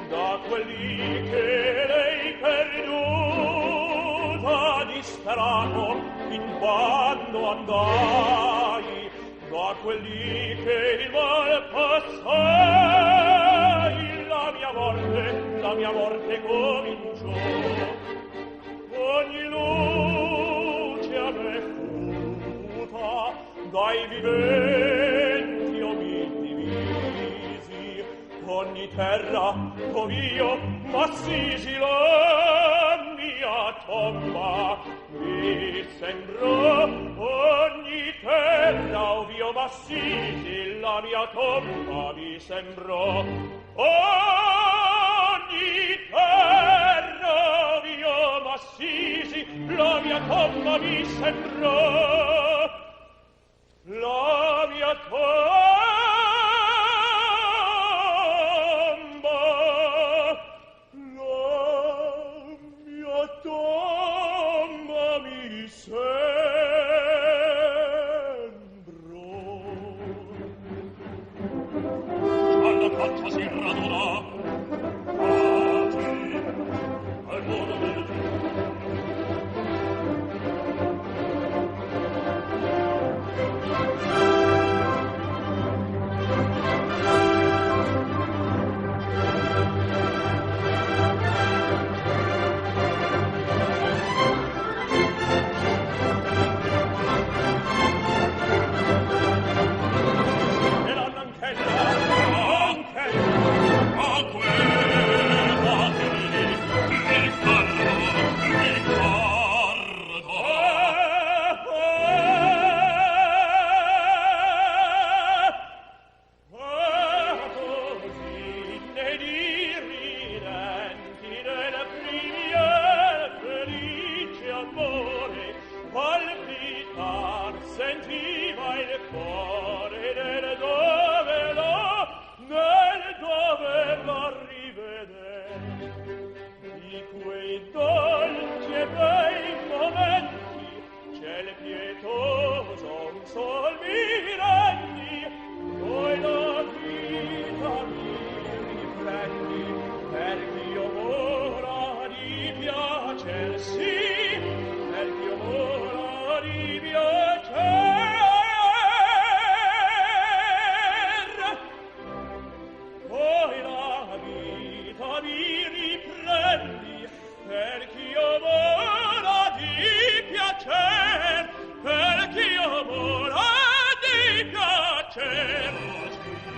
Da quelli che lei perduta disperato in quando andai, da quelli che il mal passai, la mia morte cominciò. Ogni luce a me futa, dai viventi o mi divisi, ogni terra ov'io m'assisi la mia tomba mi sembrò. Ogni terra ov'io m'assisi la mia tomba mi sembrò. Ogni terra ov'io m'assisi la mia tomba mi sembrò. La mia tomba mi sembrò. Quando faccia si raduna, fatti al modo del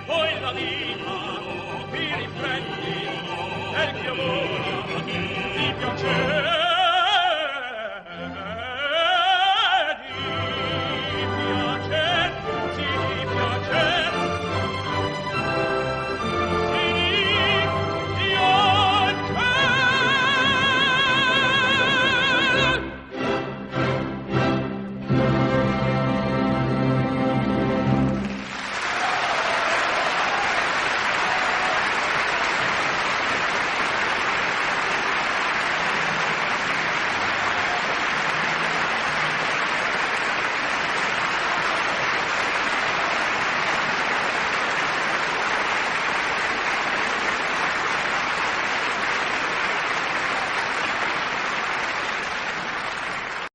poi la vita ti riprendi, perché ora ti piace.